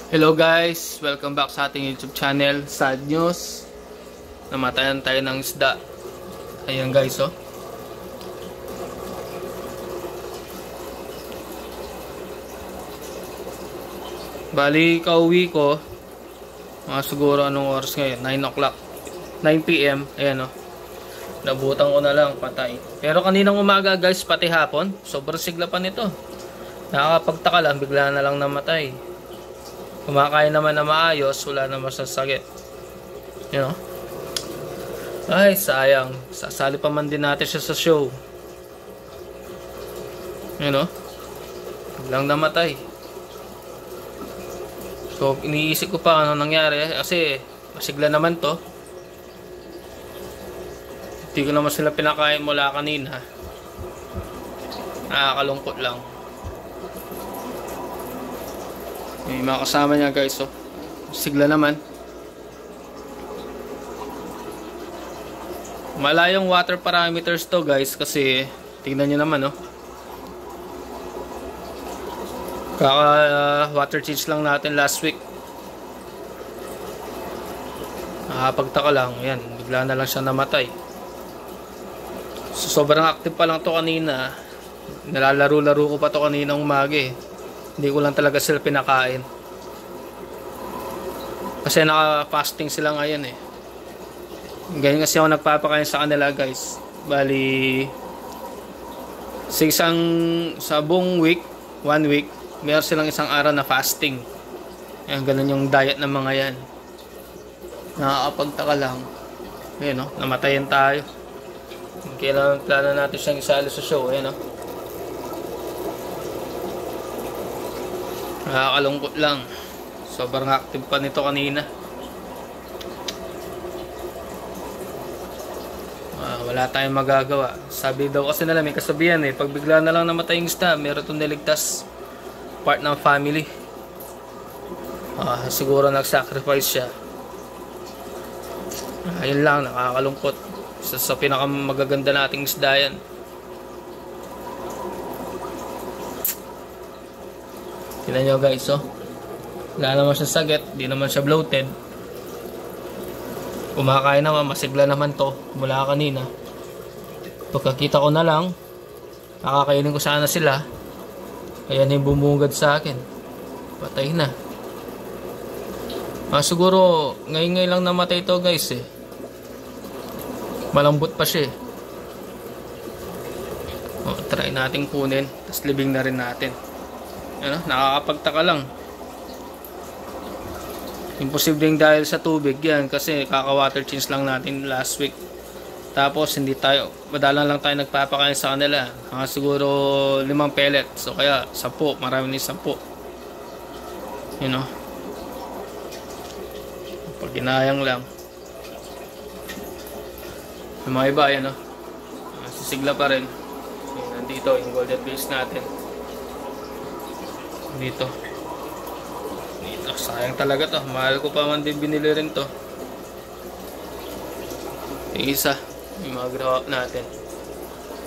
Hello guys! Welcome back sa ating YouTube channel, Sad News. Namatayan tayo ng isda. Ayan guys, oh. Bali, kauwi ko mga siguro anong oras ngayon? 9 o'clock, 9 PM. Ayan, oh. Nabutan ko na lang, patay. Pero kaninang umaga guys, pati hapon, sobrang sigla pa nito. Nakakapagtaka lang, bigla na lang namatay. Kumakain naman na maayos, wala naman sasakit. You know? Ay, sayang. Sasali pa man din natin siya sa show. You know? Biglang namatay. So, iniisip ko pa ano nangyari. Kasi, masigla naman to. Hindi ko naman sila pinakain mula kanina. Nakakalungkot lang. May mga kasama niya guys, oh. Sigla naman. Malayong water parameters to guys, kasi tingnan nyo naman, oh. Kaka water change lang natin last week. Nakapagtaka lang, yan, bigla na lang siya namatay. So, sobrang active pa lang to kanina. Nalalaro-laro ko pa to kaninang umaga, eh. Hindi ko lang talaga sila pinakain. Kasi naka-fasting sila ngayon, eh. Ganyan kasi ako nagpapakain sa kanila guys. Bali, sa buong week, 1 week, meron silang isang araw na fasting. Yan, ganun yung diet ng mga yan. Nakakapagtaka lang. Ayan, no? Namatayan tayo. Kailangan plano natin siyang isali sa show. Ayan, no? Nakakalungkot lang. Sobrang active pa nito kanina. Wala tayong magagawa. Sabi daw kasi nila, may kasabihan, eh. Pag bigla na lang namatay yung isda, meron itong niligtas. Part ng family. Siguro nag-sacrifice siya. Ayun lang, nakakalungkot. Sa pinakamagaganda nating isda yan. Tignan nyo guys, oh. Wala naman siya saget, di naman siya bloated. Kumakain naman, masigla naman to mula kanina. Pagkakita ko na lang, nakakainin ko sana sila. Ayan yung bumungad sa akin. Patay na. Siguro ngayon lang namatay to guys, eh. Malambot pa siya, eh. Try natin kunin, tapos libing na rin natin. Ano, nakakapagtaka lang. Imposibleng dahil sa tubig yan, kasi kaka-water change lang natin last week. Tapos hindi tayo, madalang lang tayo nagpapakain sa kanila. Siguro 5 pellets, so kaya 10, marami ni 10. You know, pag ginayang lang. Yung mga iba, yan, no? Sisigla pa rin. So, nandito yung golden fish natin. Dito, sayang talaga to. Mahal ko pa man din binili rin to. Yung isa, yung mga grow up natin.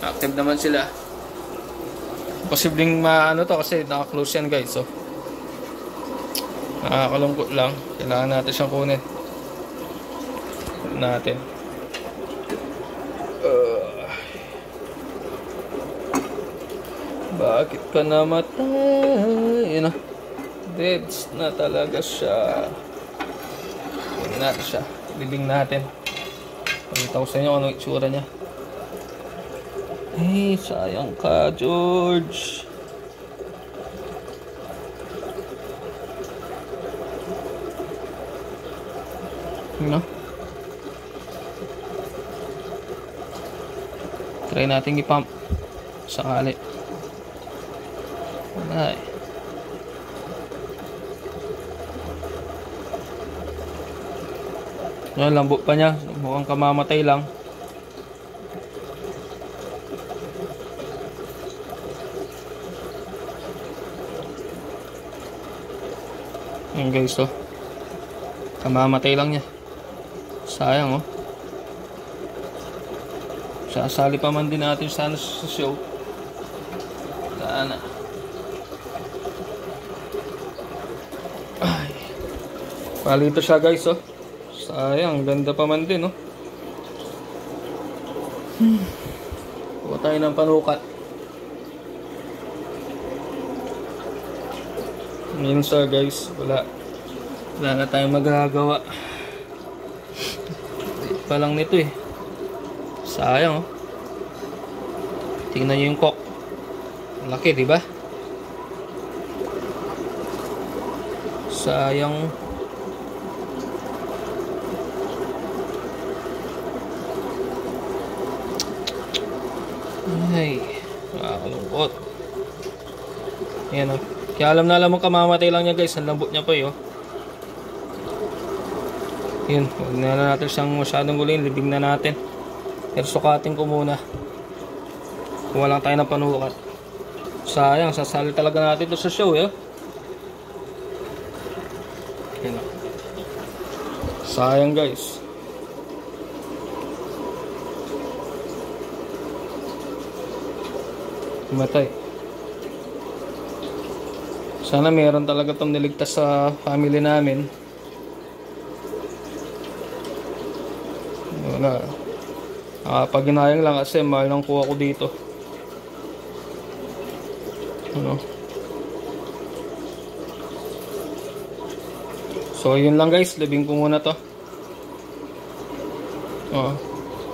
Active naman sila. Posibleng maano to kasi naka-close yan guys. So, nakakalungkot lang. Kailangan natin siyang kunin. Natin. Bakit ka namatay? Yun na. Deads na talaga siya. Kunin natin siya. Libing natin. Pakita ko sa inyo anong itsura niya. Eh, sayang ka, George. Yun na. Try natin i-pump. Sakali. Ay. Yan, lambo pa niya. Mukhang kamamatay lang. Yan guys, oh. Kamamatay lang niya. Sayang, oh. Sasali pa man din natin sana sa show. Sana. Ay. Palito siya guys, oh. Sayang, ganda pa man din, oh. Kuha tayo ng panukat. Minsan guys, wala na tayong magagawa. Pa lang nito eh. Sayang, oh. Tingnan nyo yung cock. Laki, di ba? Sayang. Ay, nakakalungkot. Ayan, oh. Kaya alam na alam mo kamamatay lang niya guys. Ang lambot niya pa eh, oh. Yun, huwag na natin siyang masyadong gulin. Libing na natin. Pero sukatin ko muna. Kuha lang tayo ng panukat. Sayang, sasali talaga natin ito sa show, eh. Yun, oh. Sayang guys. Matay. Sana meron talaga itong niligtas sa family namin. Wala. Pag-inayang lang kasi mahal ng kuha ko dito. Ano? So yun lang guys, libing ko muna to.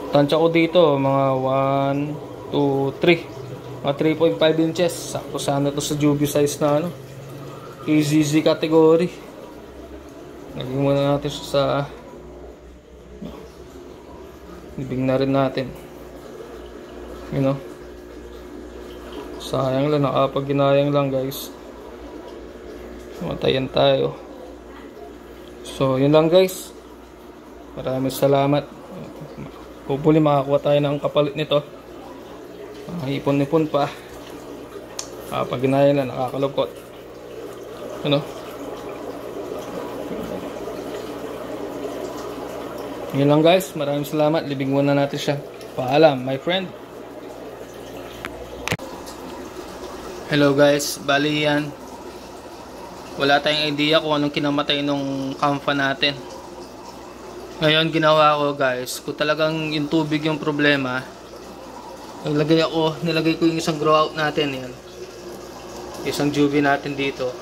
Tansya ko dito mga 1, 2, 3. Mga 3.5 inches. Sakto sana to sa Juvie size na ano, KZZ category. Lagyan muna natin sa libing na rin natin. You know, sayang lang, nakapag-ginayang lang guys. Matayan tayo. So yun lang guys. Maraming salamat. Hopefully makakuha tayo ng kapalit nito. Ipon-ipon pa. Pag-ginayang lang, nakakalungkot. Ano? Yun lang guys, maraming salamat. Libing muna natin siya. Paalam, my friend. Hello guys, bali yan. Wala tayong idea kung anong kinamatay nung kampa natin. Ngayon ginawa ko guys, kung talagang yung tubig yung problema, nilagay ko yung isang grow out natin yan. Isang juvie natin dito.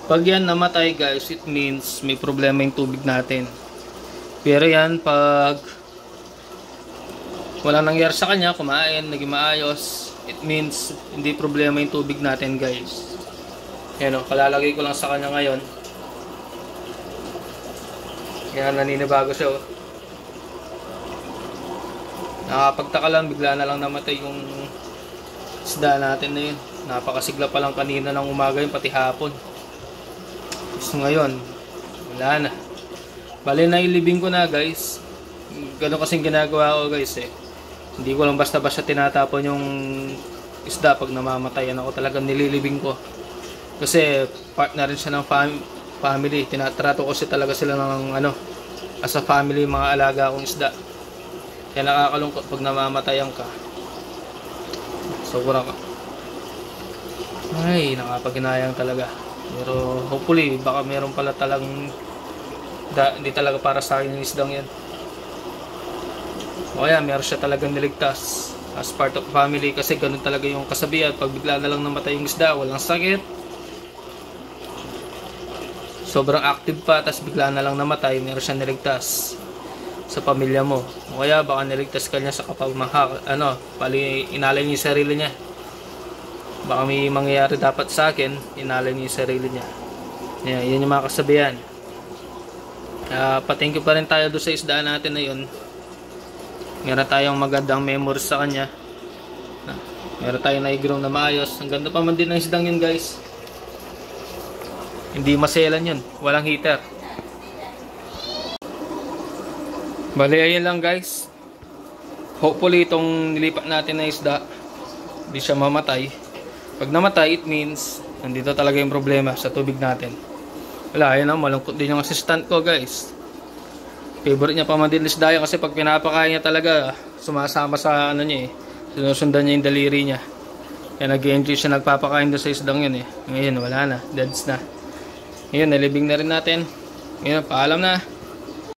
Pag yan namatay guys, it means may problema yung tubig natin. Pero yan, pag walang nangyari sa kanya, kumain, naging maayos, it means hindi problema yung tubig natin guys. Yan o, palalagay ko lang sa kanya ngayon. Yan, naninibago siya o. Nakapagtaka lang, bigla na lang namatay yung isda natin na yun. Napakasigla pa lang kanina ng umaga yun, pati hapon. So ngayon, wala na. Bali na ilibing ko na guys. Ganun kasing ginagawa ko guys eh. Hindi ko lang basta-basta tinatapon yung isda pag namamatayan ako. Talagang nililibing ko. Kasi part na rin siya ng family. Tinatrato ko talaga sila ng ano, as a family, mga alaga akong isda. Kaya nakakalungkot pag namamatayan ka. Sobrang ay, nakapaghinayang talaga. Pero hopefully baka meron pala talagang hindi talaga para sa akin yung isdang yan. O kaya meron siya talagang niligtas as part of family, kasi ganun talaga yung kasabihan. Pag bigla na lang namatay yung isda, walang sakit, sobrang active pa, tas bigla na lang namatay, meron siya niligtas sa pamilya mo. O kaya baka niligtas ka niya sa kapagmahal, ano, pali inalay niya yung sarili niya. Baka may mangyayari dapat sa akin, inalay niya yung sarili niya. Yan yung mga kasabihan. Pa-thank you pa rin tayo doon sa isdaan natin na yun. Meron tayong magandang memories sa kanya. Meron tayong naigrow na maayos. Ang ganda pa man din ng isdang yun guys. Hindi maselan yun, walang heater. Bali ayun lang guys. Hopefully itong nilipat natin na isda, hindi siya mamatay. Pag namatay, it means nandito talaga yung problema sa tubig natin. Wala, ayun na, malungkot din yung assistant ko guys. Favorite niya pa man din isda yan, kasi pag pinapakain niya talaga, sumasama sa ano niya eh. Sinusundan niya yung daliri niya. Kaya nag-enjoy siya nagpapakain doon sa isdang yun eh. Ngayon wala na, deads na. Ayun, nalibing na rin natin. Ayun, paalam na.